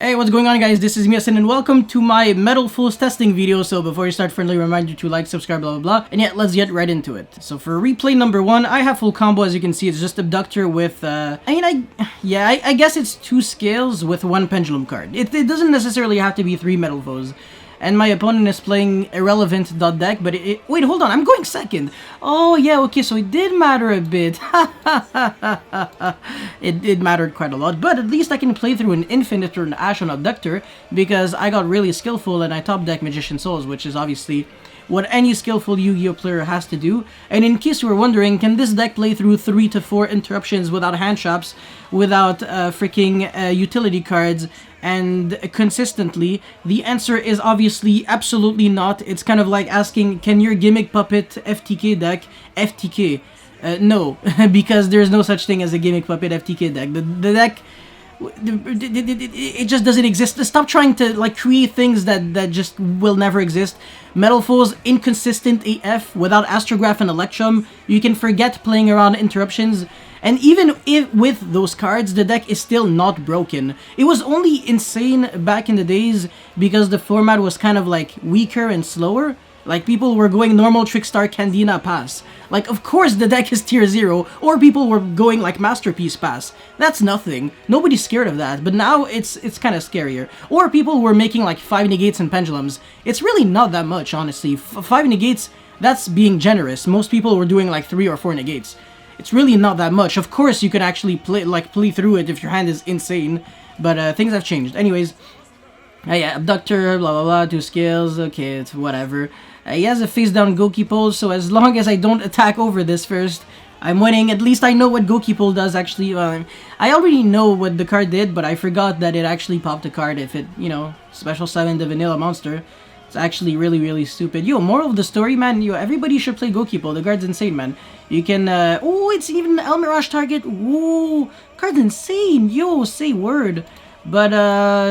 Hey, what's going on, guys? This is Miasin and welcome to my Metalfoes testing video. So before you start, friendly reminder to like, subscribe, blah blah blah. And yeah, let's get right into it. So for replay number 1, I have full combo. As you can see, it's just Abductor with I guess it's 2 scales with 1 pendulum card. It doesn't necessarily have to be 3 Metalfoes. And my opponent is playing irrelevant deck, but wait, hold on, I'm going second. Oh yeah, okay, so it did matter a bit. It mattered quite a lot, but at least I can play through an Infinite or an Ash on Abductor because I got really skillful and I top deck Magician Souls, which is obviously what any skillful Yu-Gi-Oh player has to do. And in case you were wondering, can this deck play through 3 to 4 interruptions without hand traps, without freaking utility cards, and consistently? The answer is obviously absolutely not. It's kind of like asking, can your Gimmick Puppet FTK deck FTK? No, because there's no such thing as a Gimmick Puppet FTK deck. The deck, it just doesn't exist. Stop trying to like create things that just will never exist. Metalfoes inconsistent AF without Astrograph and Electrum. You can forget playing around interruptions. And even if with those cards, the deck is still not broken. It was only insane back in the days because the format was kind of like weaker and slower. Like, people were going normal Trickstar Candina pass. Like, of course the deck is tier 0, or people were going like Masterpiece pass. That's nothing. Nobody's scared of that, but now it's kind of scarier. Or people were making like 5 negates and pendulums. It's really not that much, honestly. 5 negates, that's being generous. Most people were doing like 3 or 4 negates. It's really not that much. Of course you could actually play through it if your hand is insane, but things have changed. Anyways, yeah, Abductor, blah blah blah, 2 scales, okay, it's whatever. He has a face down Goki Pole, so as long as I don't attack over this first, I'm winning. At least I know what Goki Pole does actually. I already know what the card did, but I forgot that it actually popped a card if it, you know, special summon the vanilla monster. It's actually really stupid. Yo, moral of the story, man, yo, everybody should play Goki Pole. The card's insane, man. You can, oh, it's even an Mirage target. Whoa, card's insane. Yo, say word. But,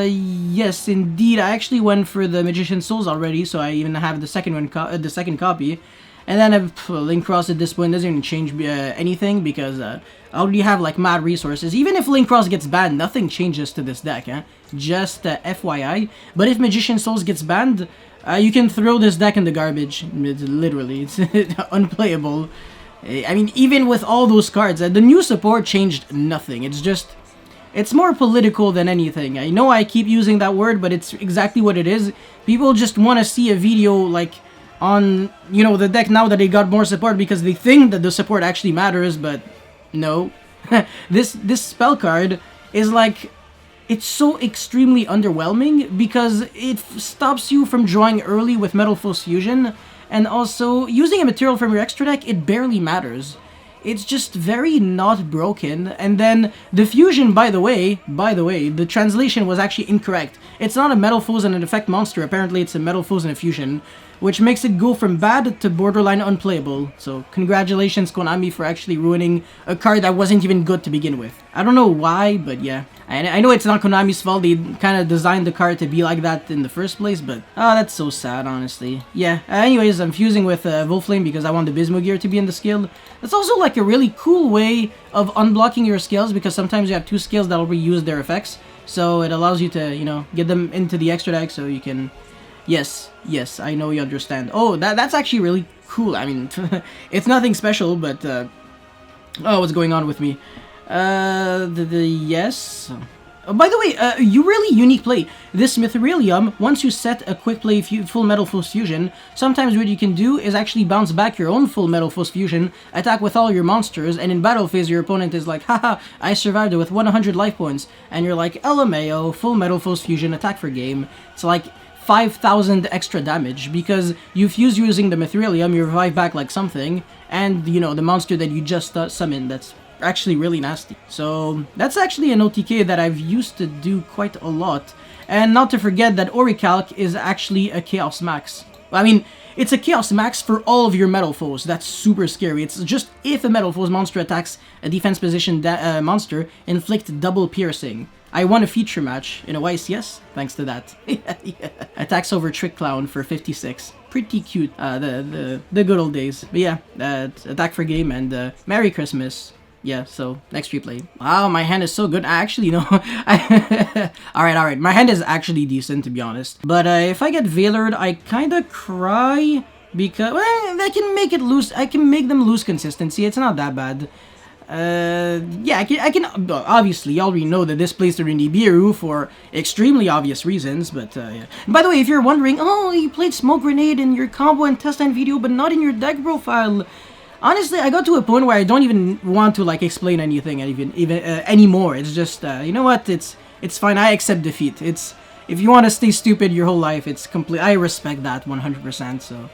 yes, indeed, I actually went for the Magician Souls already, so I even have the second one, the second copy. And then Link Cross at this point doesn't even change anything because I already have like mad resources. Even if Link Cross gets banned, nothing changes to this deck, eh? Just FYI. But if Magician Souls gets banned, you can throw this deck in the garbage. Literally, it's unplayable. I mean, even with all those cards, the new support changed nothing. It's just, it's more political than anything. I know I keep using that word, but it's exactly what it is. People just want to see a video like on, you know, the deck now that they got more support because they think that the support actually matters, but no. This spell card is like, it's so extremely underwhelming because it stops you from drawing early with Metalfoes Fusion, and also using a material from your extra deck, it barely matters. It's just very not broken. And then the fusion, by the way, the translation was actually incorrect. It's not a Metalfoes and an effect monster. Apparently it's a Metalfoes and a fusion, which makes it go from bad to borderline unplayable. So congratulations, Konami, for actually ruining a card that wasn't even good to begin with. I don't know why, but yeah. I know it's not Konami's fault. They kind of designed the card to be like that in the first place, but oh, that's so sad, honestly. Yeah, anyways, I'm fusing with Volflame because I want the Bismo gear to be in the skill. That's also like a really cool way of unblocking your skills because sometimes you have 2 skills that'll reuse their effects. So it allows you to, you know, get them into the extra deck so you can... Yes, I know you understand. Oh, that's actually really cool. I mean, it's nothing special, but... oh, what's going on with me? Yes. Oh, by the way, you really unique play. This Mithrilium, once you set a quick play full Metalfoes Fusion, sometimes what you can do is actually bounce back your own full Metalfoes Fusion, attack with all your monsters, and in battle phase your opponent is like, haha, I survived it with 100 life points, and you're like, LMAO, full Metalfoes Fusion, attack for game. It's like 5,000 extra damage, because you fuse using the Mithrilium, you revive back like something, and, you know, the monster that you just summoned, that's actually really nasty. So that's actually an OTK that I've used to do quite a lot. And not to forget that Orichalc is actually a Chaos Max. I mean, it's a Chaos Max for all of your Metalfoes. That's super scary. It's just if a Metalfoes monster attacks a defense position monster, inflict double piercing. I won a feature match in a YCS, thanks to that. Yeah. Attacks over Trick Clown for 56. Pretty cute, the good old days. But yeah, attack for game and Merry Christmas. yeah, so next replay. Wow, my hand is so good. Actually, no. Alright. My hand is actually decent, to be honest. But if I get Veilered, I kind of cry because, well, I can make it lose. I can make them lose consistency. It's not that bad. Yeah, I can obviously, you already know that this plays through Nibiru for extremely obvious reasons, but, yeah. And by the way, if you're wondering, oh, you played Smoke Grenade in your combo and test time video, but not in your deck profile. Honestly, I got to a point where I don't even want to, like, explain anything even anymore. It's just, you know what, it's fine, I accept defeat. It's, if you want to stay stupid your whole life, it's complete, I respect that 100%, so...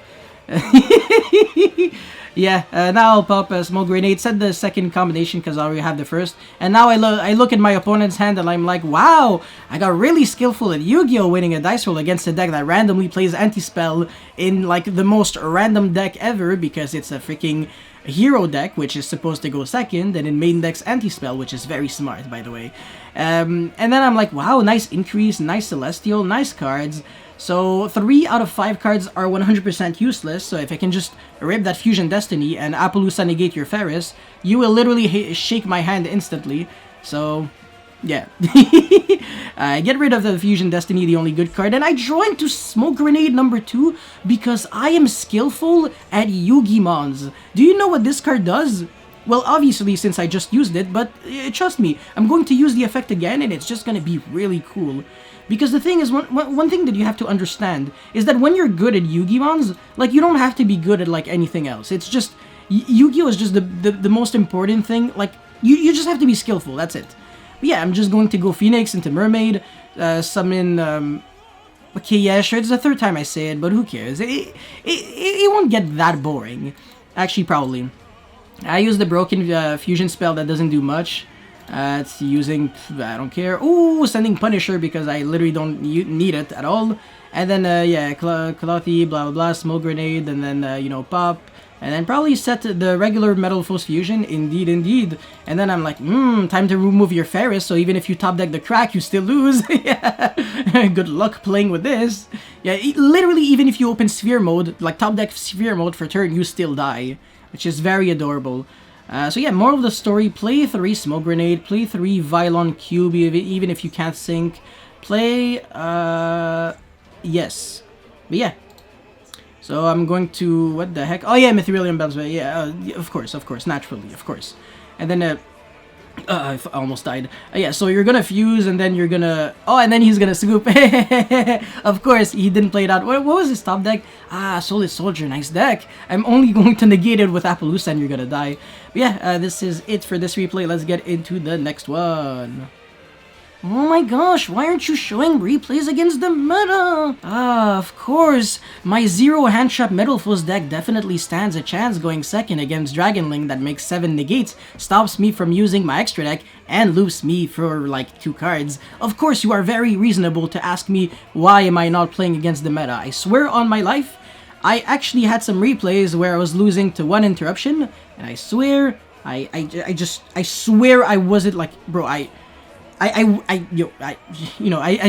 Yeah, now I'll pop a Smoke Grenade, set the second combination because I already have the first, and now I look at my opponent's hand and I'm like, wow, I got really skillful at Yu-Gi-Oh! Winning a dice roll against a deck that randomly plays anti-spell in like the most random deck ever because it's a freaking hero deck, which is supposed to go second, and in main deck's anti-spell, which is very smart, by the way. And then I'm like, wow, nice increase, nice Celestial, nice cards. So 3 out of 5 cards are 100% useless, so if I can just rip that Fusion Destiny and Appaloosa negate your Ferris, you will literally shake my hand instantly. So, yeah. Get rid of the Fusion Destiny, the only good card, and I draw into Smoke Grenade number 2 because I am skillful at Yu-Gi Mons. Do you know what this card does? Well, obviously, since I just used it, but trust me, I'm going to use the effect again, and it's just going to be really cool. Because the thing is, one thing that you have to understand is that when you're good at Yu-Gi Mons, like, you don't have to be good at, like, anything else. It's just, Yu-Gi-Oh! Is just the most important thing. Like, you just have to be skillful, that's it. But yeah, I'm just going to go Phoenix into Mermaid, summon, okay, yeah, sure, it's the third time I say it, but who cares? It won't get that boring. Actually, probably. I use the broken fusion spell that doesn't do much. It's using, I don't care. Ooh, sending Punisher because I literally don't need it at all. And then, yeah, Clothy, blah, blah, blah, Smoke Grenade, and then, you know, pop. And then probably set the regular Metalfoes fusion, indeed. And then I'm like, time to remove your Ferris, so even if you top deck the crack, you still lose. Yeah. Good luck playing with this. Yeah, literally, even if you open Sphere mode, like top deck Sphere mode for turn, you still die. Which is very adorable. So yeah, moral of the story, play 3 Smoke Grenade, play 3 Vylon Cube, even if you can't sync. Play, yes. But yeah. So I'm going to, what the heck? Oh yeah, Mithrilium Bells, yeah, of course, naturally, of course. And then, I almost died. Yeah, so you're gonna fuse, and then you're gonna... Oh, and then he's gonna scoop. Of course, he didn't play it out. What was his top deck? Ah, Solid Soldier, nice deck. I'm only going to negate it with Appaloosa, and you're gonna die. But yeah, this is it for this replay. Let's get into the next one. Oh my gosh, why aren't you showing replays against the meta? Ah, of course. My zero handtrap Metalfoes deck definitely stands a chance going second against Dragonling that makes 7 negates, stops me from using my extra deck, and loops me for like 2 cards. Of course, you are very reasonable to ask me why am I not playing against the meta. I swear on my life, I actually had some replays where I was losing to 1 interruption, and I swear, I swear I wasn't like, bro, I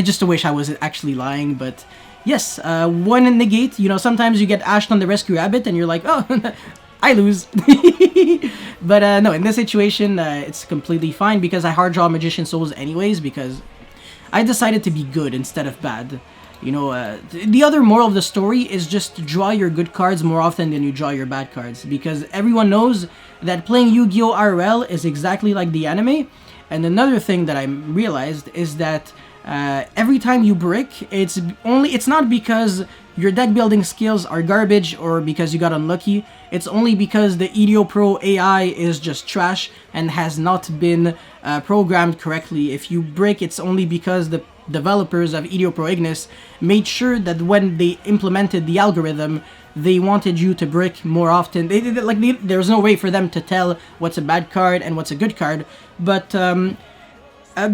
just wish I wasn't actually lying, but yes, 1 negate, you know, sometimes you get ashed on the Rescue Rabbit and you're like, oh, I lose. But no, in this situation, it's completely fine because I hard draw Magician Souls anyways because I decided to be good instead of bad. You know, the other moral of the story is just draw your good cards more often than you draw your bad cards because everyone knows that playing Yu-Gi-Oh! RL is exactly like the anime. And another thing that I realized is that every time you brick, it's not because your deck building skills are garbage or because you got unlucky. It's only because the EDO Pro AI is just trash and has not been programmed correctly. If you brick, it's only because the developers of EDO Pro Ignis made sure that when they implemented the algorithm, they wanted you to brick more often. There's no way for them to tell what's a bad card and what's a good card. But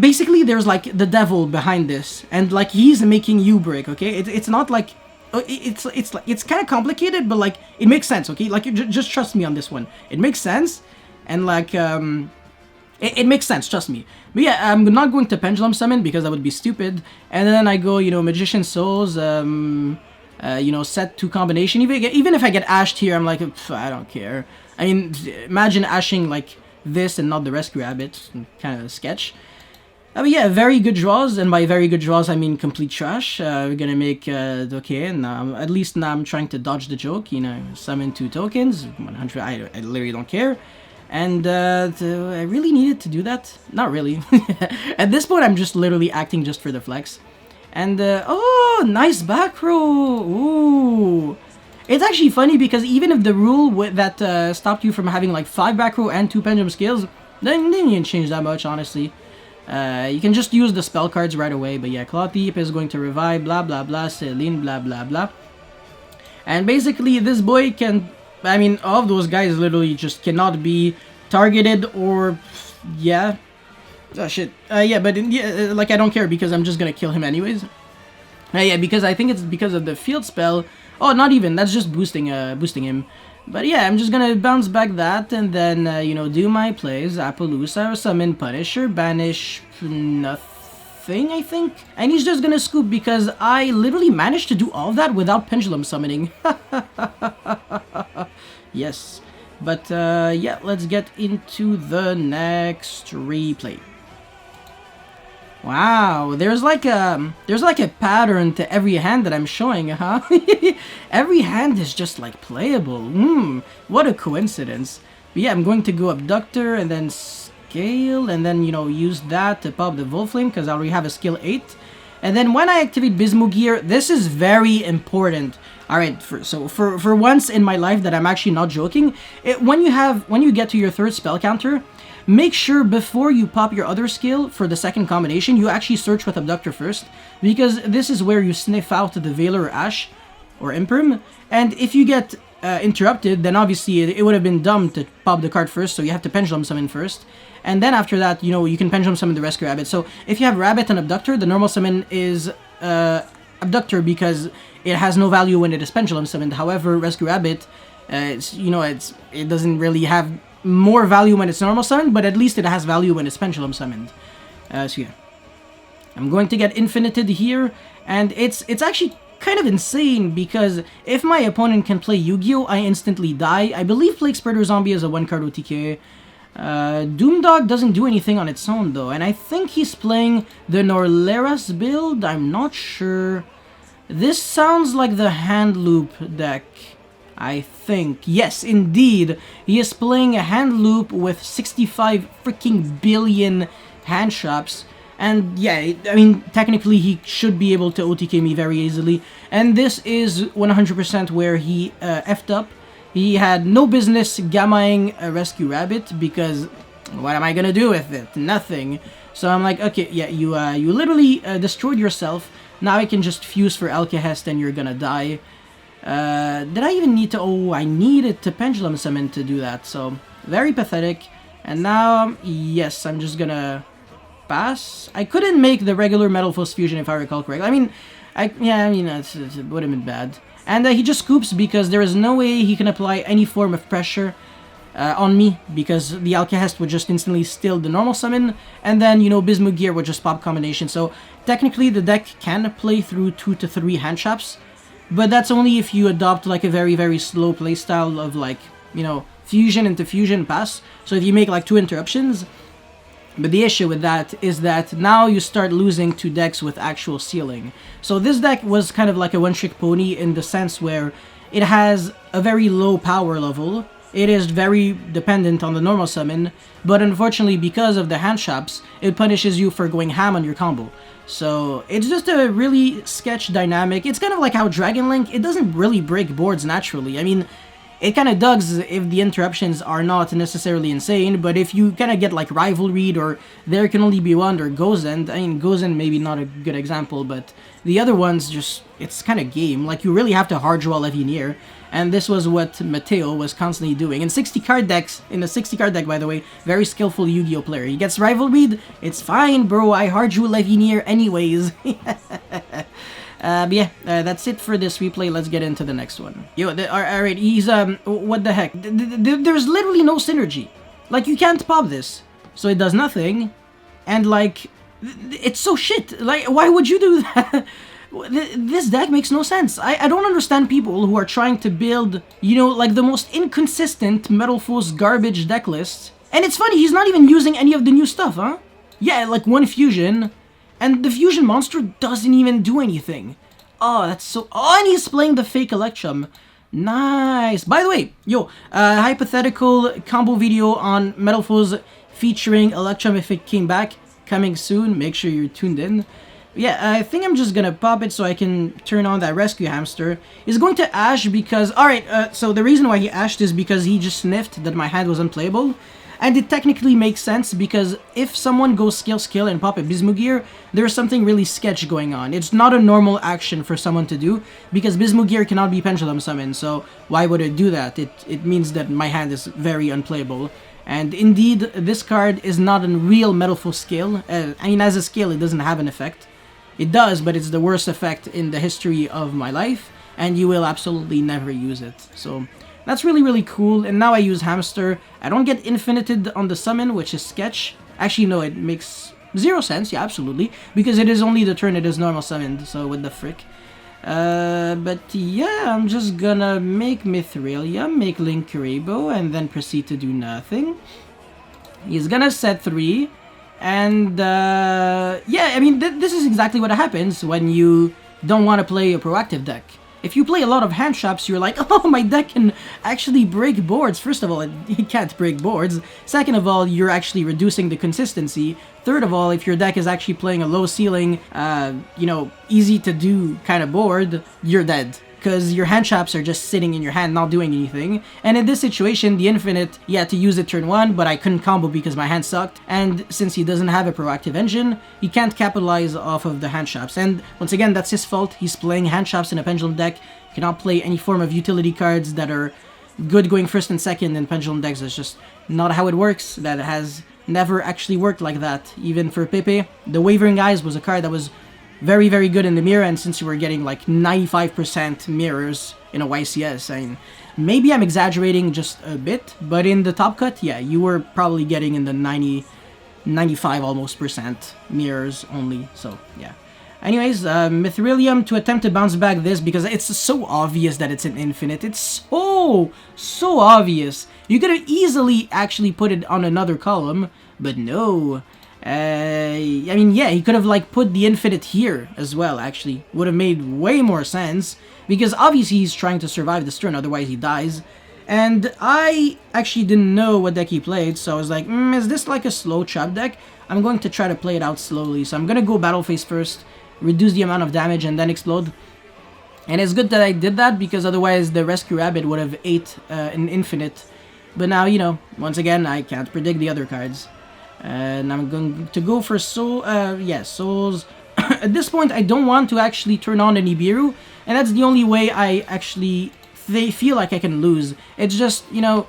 basically, there's like the devil behind this, and like he's making you brick. Okay, it's not like it's kind of complicated, but like it makes sense. Okay, like just trust me on this one. It makes sense, and like it makes sense. Trust me. But yeah, I'm not going to Pendulum Summon because that would be stupid. And then I go, you know, Magician Souls. You know, set 2 combination. Even if I get ashed here, I'm like, I don't care. I mean, imagine ashing like this and not the Rescue Rabbit. Kind of sketch. But yeah, very good draws, and by very good draws I mean complete trash. We're gonna make okay, and at least now I'm trying to dodge the joke, you know, summon 2 tokens, 100, I literally don't care. And I really needed to do that? Not really. At this point I'm just literally acting just for the flex. And oh, nice back row! Ooh. It's actually funny because even if the rule that stopped you from having like 5 back row and 2 pendulum skills, then you didn't change that much, honestly. You can just use the spell cards right away, but yeah, Claw Thief is going to revive, blah blah blah, Celine, blah blah blah. And basically this boy can, I mean, all of those guys literally just cannot be targeted or, yeah. Oh shit, yeah, but yeah, like I don't care because I'm just gonna kill him anyways. Yeah, because I think it's because of the field spell. Oh, not even, that's just boosting him. But yeah, I'm just gonna bounce back that and then, you know, do my plays. Appaloosa, summon Punisher, banish nothing, I think. And he's just gonna scoop because I literally managed to do all of that without pendulum summoning. Yes. But yeah, let's get into the next replay. Wow, there's like a pattern to every hand that I'm showing, huh? Every hand is just like playable. What a coincidence. But yeah, I'm going to go Abductor and then Scale and then, you know, use that to pop the Volflame because I already have a skill 8. And then when I activate Bismugear, this is very important. Alright, for once in my life that I'm actually not joking, when you get to your 3rd spell counter, make sure before you pop your other skill for the second combination, you actually search with Abductor first, because this is where you sniff out the Veiler or Ash or Imperm, and if you get interrupted, then obviously it would have been dumb to pop the card first, so you have to Pendulum Summon first, and then after that, you know, you can Pendulum Summon the Rescue Rabbit. So if you have Rabbit and Abductor, the normal summon is Abductor because it has no value when it is Pendulum Summoned. However, Rescue Rabbit, it doesn't really have more value when it's normal summoned, but at least it has value when it's pendulum summoned. So yeah, I'm going to get infinited here, and it's actually kind of insane because if my opponent can play Yu-Gi-Oh, I instantly die. I believe Plague Spreader Zombie is a 1-card OTK. Doomdog doesn't do anything on its own though, and I think he's playing the Norleras build. I'm not sure. This sounds like the Hand Loop deck. I think. Yes, indeed. He is playing a hand loop with 65 freaking billion hand shops. And yeah, I mean, technically he should be able to OTK me very easily. And this is 100% where he effed up. He had no business gammaing a Rescue Rabbit because what am I gonna do with it? Nothing. So I'm like, okay, yeah, you literally destroyed yourself. Now I can just fuse for Alkahest and you're gonna die. Did I even need to? Oh, I needed to Pendulum Summon to do that, so very pathetic. And now, yes, I'm just gonna pass. I couldn't make the regular Metalfoes fusion if I recall correctly. I mean, it would have been bad. And he just scoops because there is no way he can apply any form of pressure on me because the Alkahest would just instantly steal the normal summon, and then, you know, Bismugear would just pop combination. So technically the deck can play through 2 to 3 hand traps. But that's only if you adopt like a very, very slow playstyle of like, you know, fusion into fusion pass. So if you make like 2 interruptions. But the issue with that is that now you start losing to decks with actual sealing. So this deck was kind of like a one-trick pony in the sense where it has a very low power level. It is very dependent on the normal summon, but unfortunately because of the hand shops, it punishes you for going ham on your combo. So it's just a really sketch dynamic. It's kind of like how Dragon Link, it doesn't really break boards naturally. I mean, it kind of does if the interruptions are not necessarily insane, but if you kind of get like Rivalry or There Can Only Be One or Gozen, I mean, Gozen maybe not a good example, but the other ones just, it's kind of game. Like, you really have to hard draw Levinier, and this was what Mateo was constantly doing. In 60-card decks, in a 60-card deck, by the way, very skillful Yu-Gi-Oh player. He gets Rivalry, it's fine, bro, I hard drew Levinier anyways. But yeah, that's it for this replay. Let's get into the next one. Yo, alright, he's, what the heck? There's literally no synergy. Like, you can't pop this, so it does nothing, and, like, it's so shit. Like, why would you do that? This deck makes no sense. I don't understand people who are trying to build, you know, like, the most inconsistent Metalfoes garbage deck list And it's funny, he's not even using any of the new stuff, huh? Yeah, like one fusion, and the fusion monster doesn't even do anything. Oh, that's so... Oh, and he's playing the fake ELECTRUM. Nice. By the way, yo, hypothetical combo video on Metalfoes featuring ELECTRUM if it came back, coming soon. Make sure you're tuned in. Yeah, I think I'm just gonna pop it so I can turn on that rescue hamster. He's going to Ash because... Alright, so the reason why he Ashed is because he just sniffed that my hand was unplayable. And it technically makes sense because if someone goes skill and pop a Bismugear, there's something really sketch going on. It's not a normal action for someone to do because Bismugear cannot be pendulum summoned, so why would it do that? It means that my hand is very unplayable. And indeed, this card is not a real Metalfoes skill. I mean, as a skill, it doesn't have an effect. It does, but it's the worst effect in the history of my life, and you will absolutely never use it. So that's really, really cool. And now I use Hamster. I don't get infinited on the summon, which is sketch. Actually, no, it makes zero sense. Yeah, absolutely. Because it is only the turn it is normal summoned, so what the frick. But yeah, I'm just gonna make Mithrilium, make Linkuriboh, and then proceed to do nothing. He's gonna set 3. And yeah, I mean, this is exactly what happens when you don't want to play a proactive deck. If you play a lot of hand traps, you're like, oh, my deck can actually break boards. First of all, it can't break boards. Second of all, you're actually reducing the consistency. Third of all, if your deck is actually playing a low ceiling, you know, easy to do kind of board, you're dead. Because your hand traps are just sitting in your hand, not doing anything. And in this situation, the Infinite, he had to use it turn 1, but I couldn't combo because my hand sucked. And since he doesn't have a proactive engine, he can't capitalize off of the hand traps. And once again, that's his fault. He's playing hand traps in a Pendulum deck. He cannot play any form of utility cards that are good going first and second in Pendulum decks. That's just not how it works. That has never actually worked like that. Even for Pepe, the Wavering Eyes was a card that was very, very good in the mirror, and since you were getting like 95% mirrors in a YCS, I mean, maybe I'm exaggerating just a bit, but in the top cut, yeah, you were probably getting in the 95 almost percent mirrors only, so yeah. Anyways, Mithrilium to attempt to bounce back this because it's so obvious that it's an infinite. It's so obvious. You could have easily actually put it on another column, but no. I mean, yeah, he could have, like, put the infinite here as well, actually. Would have made way more sense, because obviously he's trying to survive this turn, otherwise he dies. And I actually didn't know what deck he played, so I was like, is this like a slow trap deck? I'm going to try to play it out slowly, so I'm gonna go battle phase first, reduce the amount of damage, and then explode. And it's good that I did that, because otherwise the Rescue Rabbit would have ate an infinite. But now, you know, once again, I can't predict the other cards. And I'm going to go for Souls. At this point, I don't want to actually turn on the Nibiru, and that's the only way I actually feel like I can lose. It's just, you know,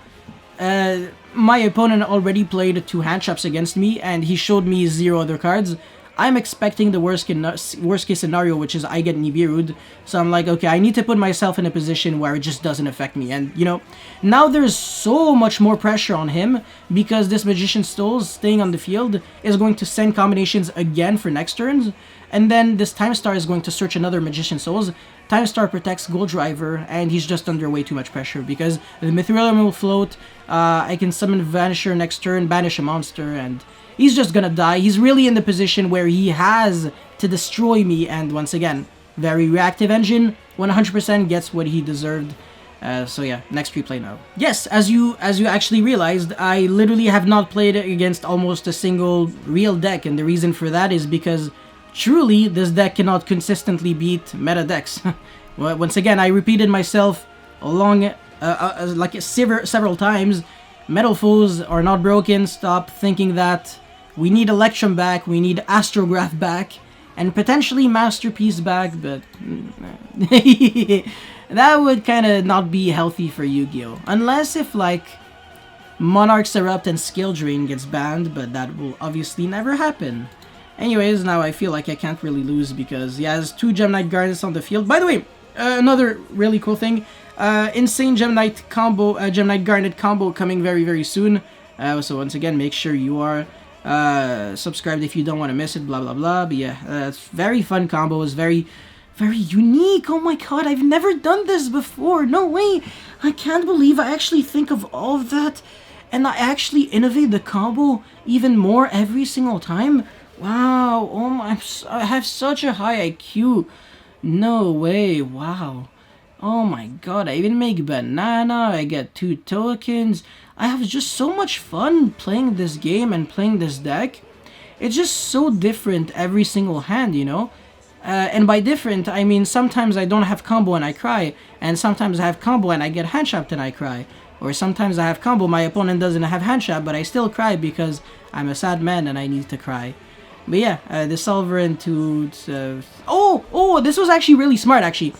my opponent already played 2 hand traps against me, and he showed me 0 other cards. I'm expecting the worst case scenario, which is I get Nibiru'd. So I'm like, okay, I need to put myself in a position where it just doesn't affect me. And, you know, now there's so much more pressure on him because this Magician's Souls staying on the field is going to send combinations again for next turns. And then this Time Star is going to search another Magician's Souls. Time Star protects Gold Driver, and he's just under way too much pressure because the Mithrilium will float. I can summon Vanisher next turn, banish a monster, and he's just gonna die. He's really in the position where he has to destroy me, and once again, very reactive engine, 100% gets what he deserved. So yeah, next replay now. Yes, as you actually realized, I literally have not played against almost a single real deck, and the reason for that is because truly this deck cannot consistently beat meta decks. Once again, I repeated myself along like several times. Metalfoes are not broken. Stop thinking that. We need ELECTRUM back, we need Astrograph back, and potentially Masterpiece back, but that would kind of not be healthy for Yu-Gi-Oh! Unless if, like, Monarch's Erupt and Skill Drain gets banned, but that will obviously never happen. Anyways, now I feel like I can't really lose because he has 2 Gem Knight Gardens on the field. By the way, another really cool thing, insane Gem Knight combo, Gem Knight Garnet combo coming very, very soon. So once again, make sure you are subscribed if you don't want to miss it, blah blah blah. But yeah, it's very fun combos, very unique. Oh my god, I've never done this before. No way, I can't believe I actually think of all of that and I actually innovate the combo even more every single time. Wow, oh my, I have such a high IQ. No way, wow. Oh my god, I even make banana, I get 2 tokens. I have just so much fun playing this game and playing this deck. It's just so different every single hand, you know? And by different, I mean sometimes I don't have combo and I cry, and sometimes I have combo and I get handtrapped and I cry. Or sometimes I have combo, my opponent doesn't have handtrap, but I still cry because I'm a sad man and I need to cry. But yeah, the Solver into... oh, this was actually really smart, actually.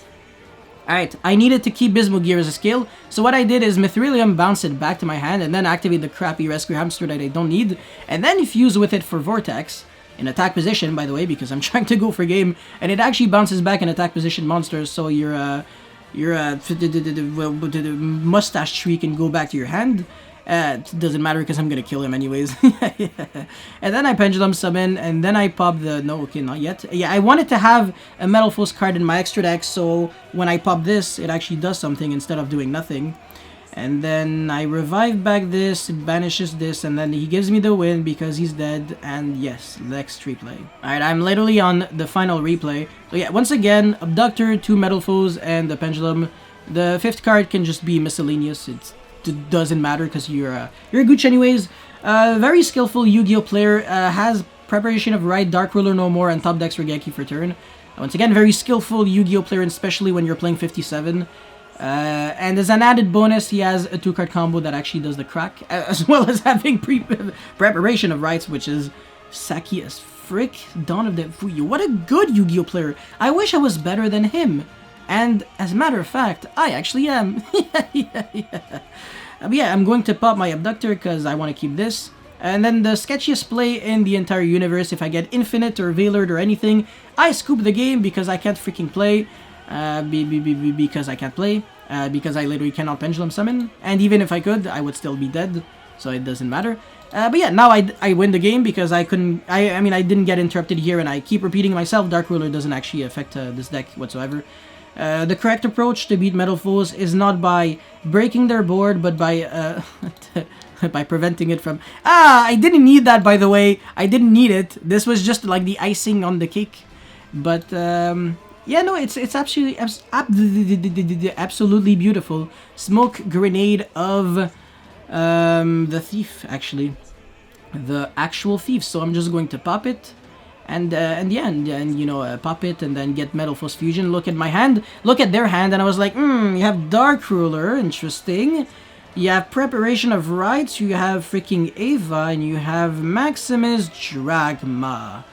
Alright, I needed to keep Bismugear as a skill, so what I did is Mithrilium, bounce it back to my hand, and then activate the crappy Rescue Hamster that I don't need, and then fuse with it for Vortex, in attack position, by the way, because I'm trying to go for game, and it actually bounces back in attack position monsters, so your mustache tree can go back to your hand. It doesn't matter because I'm gonna kill him anyways. And then I Pendulum Summon, and then I pop the... No, okay, not yet. Yeah, I wanted to have a Metalfoes card in my extra deck, so when I pop this, it actually does something instead of doing nothing. And then I revive back this, it banishes this, and then he gives me the win because he's dead, and yes, next replay. Alright, I'm literally on the final replay. So yeah, once again, Abductor, 2 Metalfoes, and the Pendulum. The 5th card can just be miscellaneous, it doesn't matter because you're a gooch anyways. Very skillful Yu-Gi-Oh player, has Preparation of Right, Dark Ruler no more, and top decks Regeki for turn. Once again, very skillful Yu-Gi-Oh player, especially when you're playing 57. And as an added bonus, he has a 2-card combo that actually does the crack, as well as having Preparation of Rights, which is Saki as frick. Dawn of the Fuyu. What a good Yu-Gi-Oh player. I wish I was better than him. And as a matter of fact, I actually am. But yeah, I'm going to pop my Abductor because I want to keep this. And then the sketchiest play in the entire universe, if I get Infinite or Veiled or anything, I scoop the game because I can't freaking play. Because I can't play. Because I literally cannot Pendulum Summon. And even if I could, I would still be dead. So it doesn't matter. But yeah, now I win the game because I couldn't... I mean, I didn't get interrupted here, and I keep repeating myself. Dark Ruler doesn't actually affect this deck whatsoever. The correct approach to beat Metalfoes is not by breaking their board, but by by preventing it from... I didn't need that, by the way. I didn't need it. This was just like the icing on the cake. But yeah, no, it's absolutely beautiful. Smoke Grenade of the Thief, actually. The actual Thief. So I'm just going to pop it. And you know, pop it and then get Metalfoes Fusion. Look at my hand, look at their hand, and I was like, you have Dark Ruler, interesting. You have Preparation of Rights, you have freaking Ava, and you have Maximus Dragma.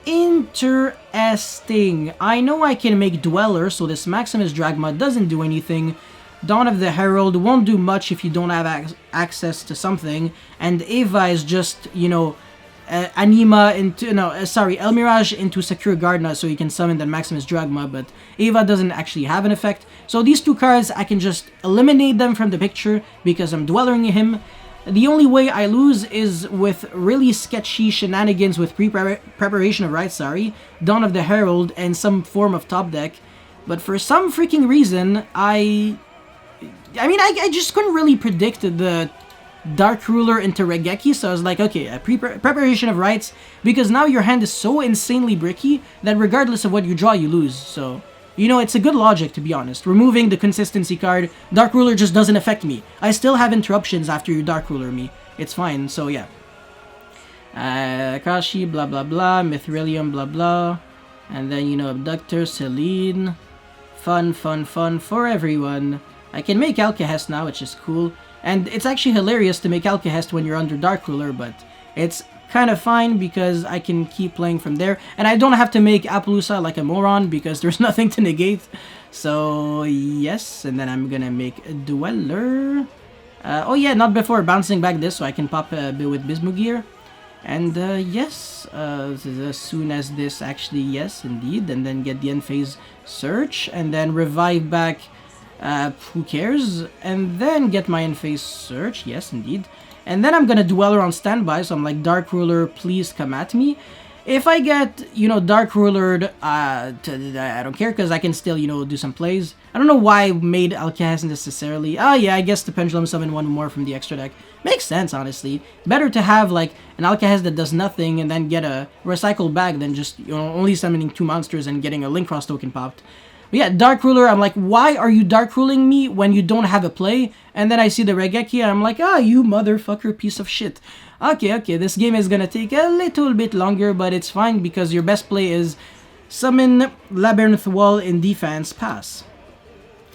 Interesting. I know I can make Dweller, so this Maximus Dragma doesn't do anything. Dawn of the Herald won't do much if you don't have access to something. And Ava is just, you know, Anima into... No, sorry, El Mirage into Secure Gardna so you can summon that Maximus Dragma, but Ava doesn't actually have an effect. So these 2 cards, I can just eliminate them from the picture because I'm Dwellering him. The only way I lose is with really sketchy shenanigans with Preparation of Right, sorry, Dawn of the Herald, and some form of top deck. But for some freaking reason, I just couldn't really predict the Dark Ruler into Regeki, so I was like, okay, Preparation of Rights, because now your hand is so insanely bricky that regardless of what you draw, you lose. So, you know, it's a good logic, to be honest. Removing the consistency card, Dark Ruler just doesn't affect me. I still have interruptions after you Dark Ruler me. It's fine, so yeah. Akashi, blah blah blah, Mithrilium, blah blah. And then, you know, Abductor, Celine. Fun, fun, fun for everyone. I can make Alkahest now, which is cool. And it's actually hilarious to make Alkahest when you're under Dark Ruler, but it's kind of fine because I can keep playing from there. And I don't have to make Appaloosa like a moron because there's nothing to negate. So, yes. And then I'm gonna make a Dweller. Oh yeah, not before bouncing back this so I can pop a bit with Bismugear. And yes, as soon as this actually, yes, indeed. And then get the end phase search. And then revive back... who cares? And then get my in-phase search, yes indeed. And then I'm gonna Dweller on standby, so I'm like, Dark Ruler, please come at me. If I get, you know, Dark Rulered, I don't care because I can still, you know, do some plays. I don't know why I made Alcahest necessarily. Oh yeah, I guess the Pendulum summon one more from the extra deck. Makes sense, honestly. Better to have, like, an Alcahest that does nothing and then get a recycle bag than just, you know, only summoning 2 monsters and getting a Link Cross token popped. But yeah, Dark Ruler, I'm like, why are you Dark Ruling me when you don't have a play? And then I see the Regeki and I'm like, ah, you motherfucker piece of shit. Okay, this game is gonna take a little bit longer, but it's fine because your best play is summon Labyrinth Wall in defense, pass.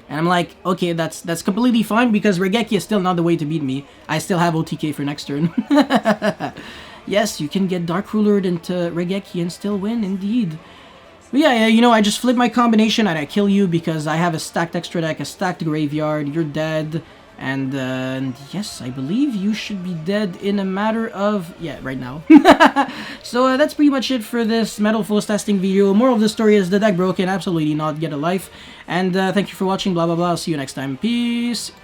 And I'm like, okay, that's completely fine because Regeki is still not the way to beat me. I still have OTK for next turn. Yes, you can get Dark Rulered into Regeki and still win, indeed. But yeah, you know, I just flip my combination and I kill you because I have a stacked extra deck, a stacked graveyard, you're dead. And yes, I believe you should be dead in a matter of, yeah, right now. So that's pretty much it for this Metalfoes testing video. Moral of the story is the deck broken, absolutely not, get a life. And thank you for watching, blah blah blah, see you next time, peace.